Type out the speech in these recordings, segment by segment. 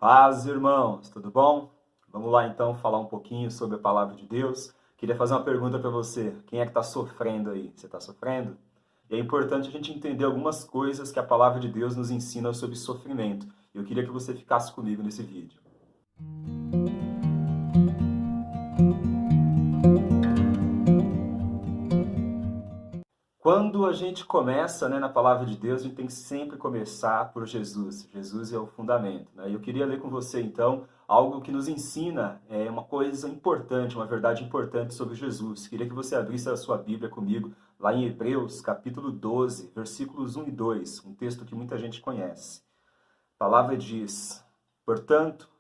Paz, irmãos, tudo bom? Vamos lá então falar um pouquinho sobre a palavra de Deus. Queria fazer uma pergunta para você. Quem é que está sofrendo aí? Você está sofrendo? E é importante a gente entender algumas coisas que a palavra de Deus nos ensina sobre sofrimento. Eu queria que você ficasse comigo nesse vídeo. Quando a gente começa, na palavra de Deus, a gente tem que sempre começar por Jesus. Jesus é o fundamento. Eu queria ler com você, então, algo que nos ensina uma coisa importante, uma verdade importante sobre Jesus. Queria que você abrisse a sua Bíblia comigo, lá em Hebreus, capítulo 12, versículos 1 e 2, um texto que muita gente conhece. A palavra diz: portanto,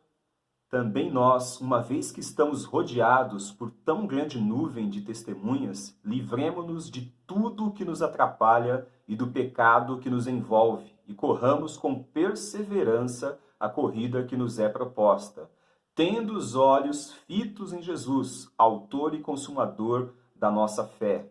também nós, uma vez que estamos rodeados por tão grande nuvem de testemunhas, livremo-nos de tudo o que nos atrapalha e do pecado que nos envolve, e corramos com perseverança a corrida que nos é proposta, tendo os olhos fitos em Jesus, autor e consumador da nossa fé.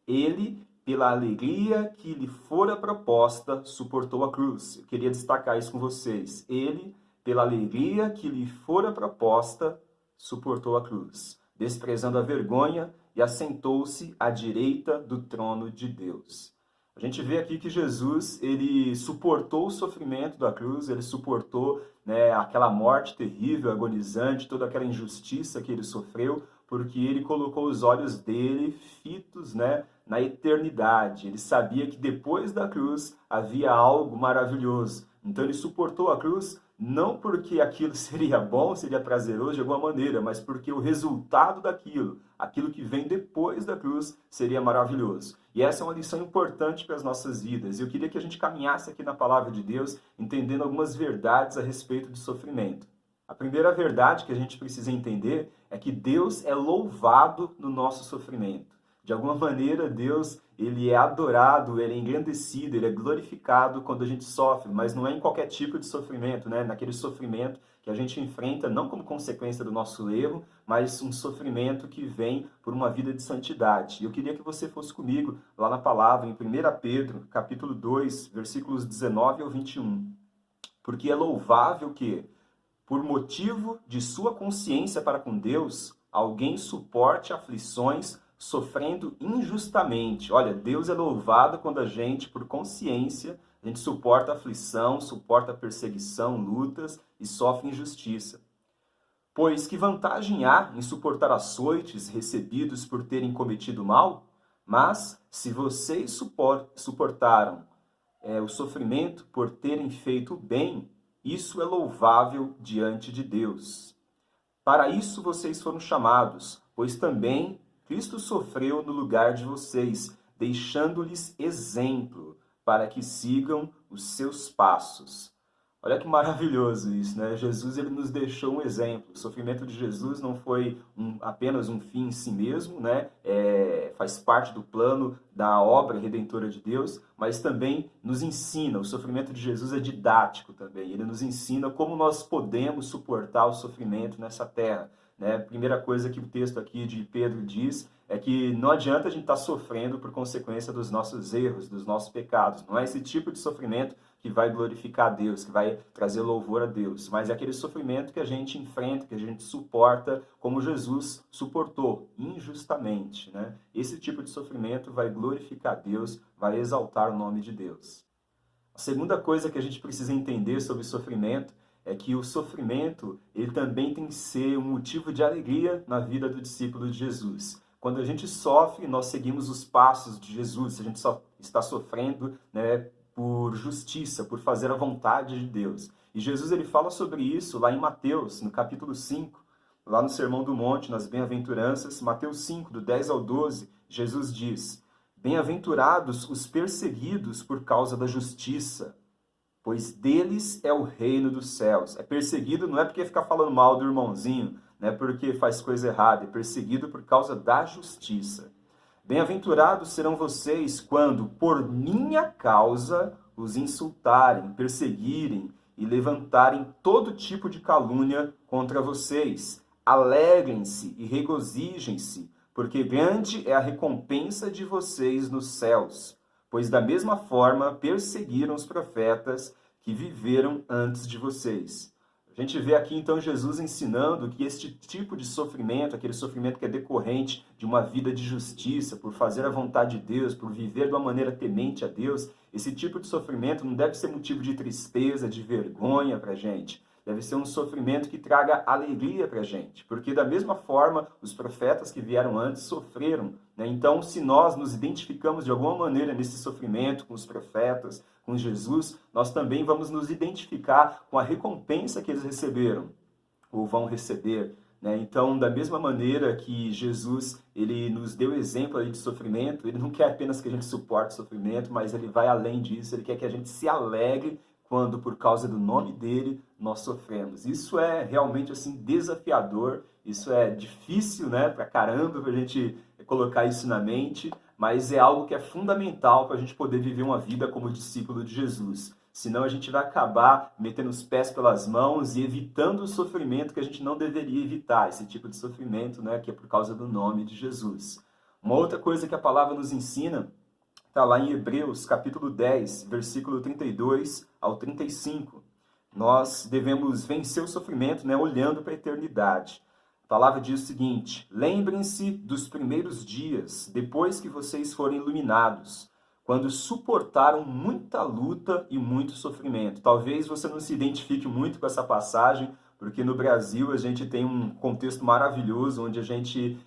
Ele, pela alegria que lhe fora proposta, suportou a cruz. Eu queria destacar isso com vocês. Ele, pela alegria que lhe fora proposta, suportou a cruz, desprezando a vergonha, e assentou-se à direita do trono de Deus. A gente vê aqui que Jesus, ele suportou o sofrimento da cruz, ele suportou aquela morte terrível, agonizante, toda aquela injustiça que ele sofreu, porque ele colocou os olhos dele fitos na eternidade. Ele sabia que depois da cruz havia algo maravilhoso. Então ele suportou a cruz não porque aquilo seria bom, seria prazeroso de alguma maneira, mas porque o resultado daquilo, aquilo que vem depois da cruz, seria maravilhoso. E essa é uma lição importante para as nossas vidas. Eu queria que a gente caminhasse aqui na palavra de Deus, entendendo algumas verdades a respeito de sofrimento. A primeira verdade que a gente precisa entender é que Deus é louvado no nosso sofrimento. De alguma maneira, Deus ele é adorado, ele é engrandecido, ele é glorificado quando a gente sofre, mas não é em qualquer tipo de sofrimento, naquele sofrimento que a gente enfrenta não como consequência do nosso erro, mas um sofrimento que vem por uma vida de santidade. Eu queria que você fosse comigo lá na palavra, em 1 Pedro, capítulo 2, versículos 19 ao 21. Porque é louvável que, por motivo de sua consciência para com Deus, alguém suporte aflições sofrendo injustamente. Olha, Deus é louvado quando a gente, por consciência, a gente suporta aflição, suporta perseguição, lutas e sofre injustiça. Pois que vantagem há em suportar açoites recebidos por terem cometido mal? Mas, se vocês suportaram o sofrimento por terem feito o bem, isso é louvável diante de Deus. Para isso vocês foram chamados, pois também Cristo sofreu no lugar de vocês, deixando-lhes exemplo, para que sigam os seus passos. Olha que maravilhoso isso, Jesus ele nos deixou um exemplo. O sofrimento de Jesus não foi apenas um fim em si mesmo, faz parte do plano da obra redentora de Deus, mas também nos ensina. O sofrimento de Jesus é didático também. Ele nos ensina como nós podemos suportar o sofrimento nessa terra. A primeira coisa que o texto aqui de Pedro diz é que não adianta a gente estar sofrendo por consequência dos nossos erros, dos nossos pecados. Não é esse tipo de sofrimento que vai glorificar a Deus, que vai trazer louvor a Deus, mas é aquele sofrimento que a gente enfrenta, que a gente suporta, como Jesus suportou, injustamente. Esse tipo de sofrimento vai glorificar a Deus, vai exaltar o nome de Deus. A segunda coisa que a gente precisa entender sobre sofrimento é que o sofrimento ele também tem que ser um motivo de alegria na vida do discípulo de Jesus. Quando a gente sofre, nós seguimos os passos de Jesus. Se a gente só está sofrendo, por justiça, por fazer a vontade de Deus. E Jesus ele fala sobre isso lá em Mateus, no capítulo 5, lá no Sermão do Monte, nas Bem-aventuranças, Mateus 5, do 10 ao 12, Jesus diz: Bem-aventurados os perseguidos por causa da justiça, pois deles é o reino dos céus. É perseguido não é porque fica falando mal do irmãozinho, não é porque faz coisa errada, é perseguido por causa da justiça. Bem-aventurados serão vocês quando, por minha causa, os insultarem, perseguirem e levantarem todo tipo de calúnia contra vocês. Alegrem-se e regozijem-se, porque grande é a recompensa de vocês nos céus, pois da mesma forma perseguiram os profetas que viveram antes de vocês. A gente vê aqui então Jesus ensinando que este tipo de sofrimento, aquele sofrimento que é decorrente de uma vida de justiça, por fazer a vontade de Deus, por viver de uma maneira temente a Deus, esse tipo de sofrimento não deve ser motivo de tristeza, de vergonha para a gente. Deve ser um sofrimento que traga alegria para a gente, porque da mesma forma os profetas que vieram antes sofreram, né? Então, se nós nos identificamos de alguma maneira nesse sofrimento com os profetas, com Jesus, nós também vamos nos identificar com a recompensa que eles receberam, ou vão receber, né? Então, da mesma maneira que Jesus ele nos deu exemplo aí de sofrimento, ele não quer apenas que a gente suporte o sofrimento, mas ele vai além disso, ele quer que a gente se alegre quando, por causa do nome dele, nós sofremos. Isso é realmente assim desafiador, isso é difícil, né, pra caramba, pra gente colocar isso na mente, mas é algo que é fundamental para a gente poder viver uma vida como discípulo de Jesus. Senão a gente vai acabar metendo os pés pelas mãos e evitando o sofrimento que a gente não deveria evitar, esse tipo de sofrimento, né, que é por causa do nome de Jesus. Uma outra coisa que a palavra nos ensina está lá em Hebreus, capítulo 10, versículo 32 ao 35. Nós devemos vencer o sofrimento, né, olhando para a eternidade. A palavra diz o seguinte: lembrem-se dos primeiros dias, depois que vocês forem iluminados, quando suportaram muita luta e muito sofrimento. Talvez você não se identifique muito com essa passagem, porque no Brasil a gente tem um contexto maravilhoso, onde a gente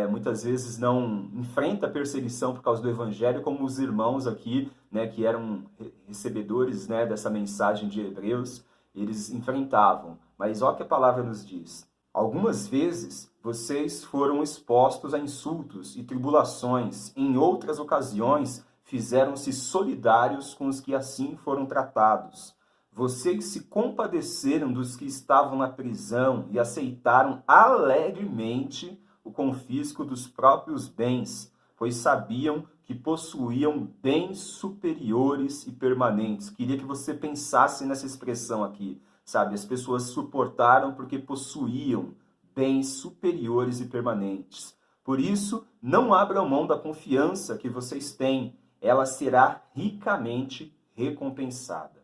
muitas vezes não enfrenta perseguição por causa do Evangelho, como os irmãos aqui, né, que eram recebedores, né, dessa mensagem de Hebreus, eles enfrentavam. Mas olha o que a palavra nos diz. Algumas vezes vocês foram expostos a insultos e tribulações. Em outras ocasiões, fizeram-se solidários com os que assim foram tratados. Vocês se compadeceram dos que estavam na prisão e aceitaram alegremente o confisco dos próprios bens, pois sabiam que possuíam bens superiores e permanentes. Queria que você pensasse nessa expressão aqui, sabe? As pessoas suportaram porque possuíam bens superiores e permanentes. Por isso, não abram mão da confiança que vocês têm. Ela será ricamente recompensada.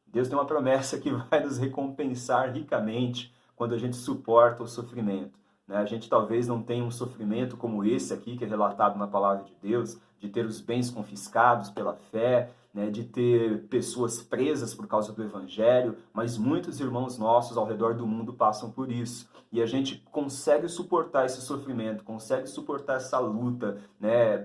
Deus tem uma promessa que vai nos recompensar ricamente quando a gente suporta o sofrimento. A gente talvez não tenha um sofrimento como esse aqui, que é relatado na palavra de Deus, de ter os bens confiscados pela fé, de ter pessoas presas por causa do Evangelho, mas muitos irmãos nossos ao redor do mundo passam por isso. E a gente consegue suportar esse sofrimento, consegue suportar essa luta,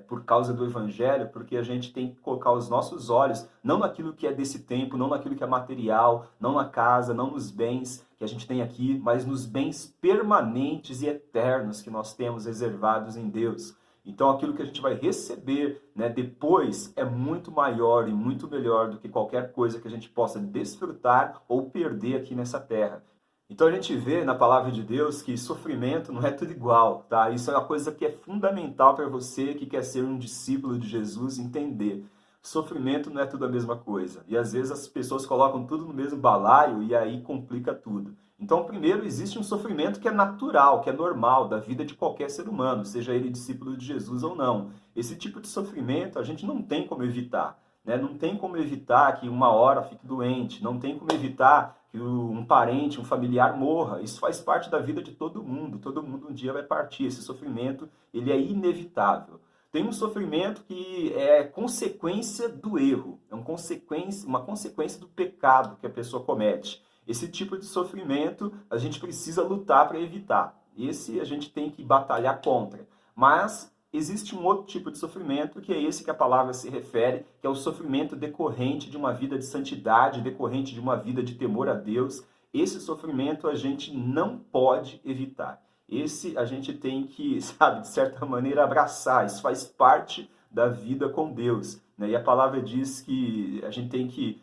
por causa do Evangelho, porque a gente tem que colocar os nossos olhos não naquilo que é desse tempo, não naquilo que é material, não na casa, não nos bens que a gente tem aqui, mas nos bens permanentes e eternos que nós temos reservados em Deus. Então aquilo que a gente vai receber depois é muito maior e muito melhor do que qualquer coisa que a gente possa desfrutar ou perder aqui nessa terra. Então a gente vê na palavra de Deus que sofrimento não é tudo igual, tá? Isso é uma coisa que é fundamental para você que quer ser um discípulo de Jesus entender. Sofrimento não é tudo a mesma coisa. E às vezes as pessoas colocam tudo no mesmo balaio e aí complica tudo. Então, primeiro, existe um sofrimento que é natural, que é normal, da vida de qualquer ser humano, seja ele discípulo de Jesus ou não. Esse tipo de sofrimento a gente não tem como evitar. Não tem como evitar que uma hora fique doente, não tem como evitar que um parente, um familiar morra. Isso faz parte da vida de todo mundo um dia vai partir. Esse sofrimento ele é inevitável. Tem um sofrimento que é consequência do erro, é uma consequência do pecado que a pessoa comete. Esse tipo de sofrimento a gente precisa lutar para evitar. Esse a gente tem que batalhar contra. Mas existe um outro tipo de sofrimento, que é esse que a palavra se refere, que é o sofrimento decorrente de uma vida de santidade, decorrente de uma vida de temor a Deus. Esse sofrimento a gente não pode evitar. Esse a gente tem que, de certa maneira, abraçar. Isso faz parte da vida com Deus. E a palavra diz que a gente tem que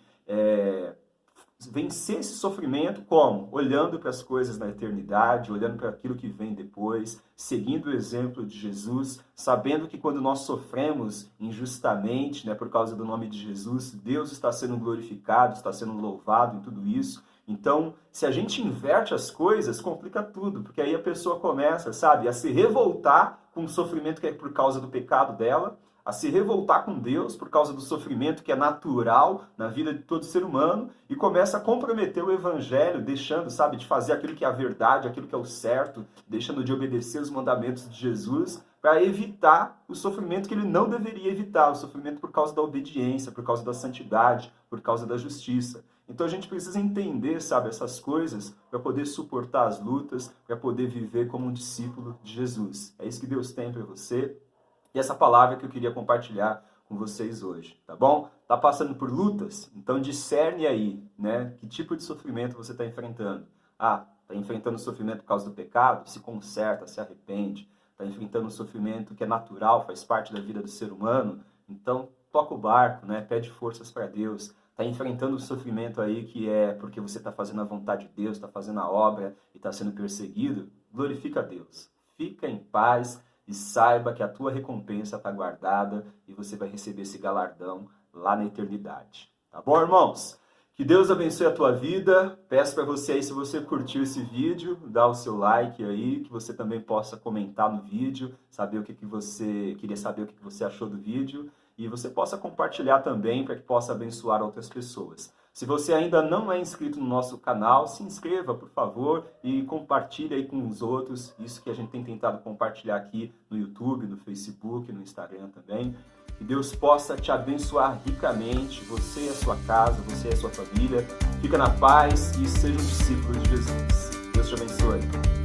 vencer esse sofrimento como? Olhando para as coisas na eternidade, olhando para aquilo que vem depois, seguindo o exemplo de Jesus, sabendo que quando nós sofremos injustamente, por causa do nome de Jesus, Deus está sendo glorificado, está sendo louvado em tudo isso. Então, se a gente inverte as coisas, complica tudo, porque aí a pessoa começa, a se revoltar com o sofrimento que é por causa do pecado dela, a se revoltar com Deus por causa do sofrimento que é natural na vida de todo ser humano e começa a comprometer o evangelho, deixando, sabe, de fazer aquilo que é a verdade, aquilo que é o certo, deixando de obedecer os mandamentos de Jesus para evitar o sofrimento que ele não deveria evitar, o sofrimento por causa da obediência, por causa da santidade, por causa da justiça. Então a gente precisa entender, sabe, essas coisas para poder suportar as lutas, para poder viver como um discípulo de Jesus. É isso que Deus tem para você. E essa palavra que eu queria compartilhar com vocês hoje, tá bom? Tá passando por lutas? Então discerne aí, né? Que tipo de sofrimento você está enfrentando? Ah, está enfrentando sofrimento por causa do pecado? Se conserta, se arrepende. Está enfrentando um sofrimento que é natural, faz parte da vida do ser humano? Então toca o barco, né? Pede forças para Deus. Está enfrentando um sofrimento aí que é porque você está fazendo a vontade de Deus, está fazendo a obra e está sendo perseguido? Glorifica a Deus. Fica em paz e saiba que a tua recompensa está guardada e você vai receber esse galardão lá na eternidade. Tá bom, irmãos? Que Deus abençoe a tua vida. Peço para você aí, se você curtiu esse vídeo, dá o seu like aí, que você também possa comentar no vídeo, saber queria saber o que você achou do vídeo, e você possa compartilhar também para que possa abençoar outras pessoas. Se você ainda não é inscrito no nosso canal, se inscreva, por favor, e compartilhe aí com os outros, isso que a gente tem tentado compartilhar aqui no YouTube, no Facebook, no Instagram também. Que Deus possa te abençoar ricamente, você e a sua casa, você e a sua família. Fica na paz e seja um discípulo de Jesus. Deus te abençoe.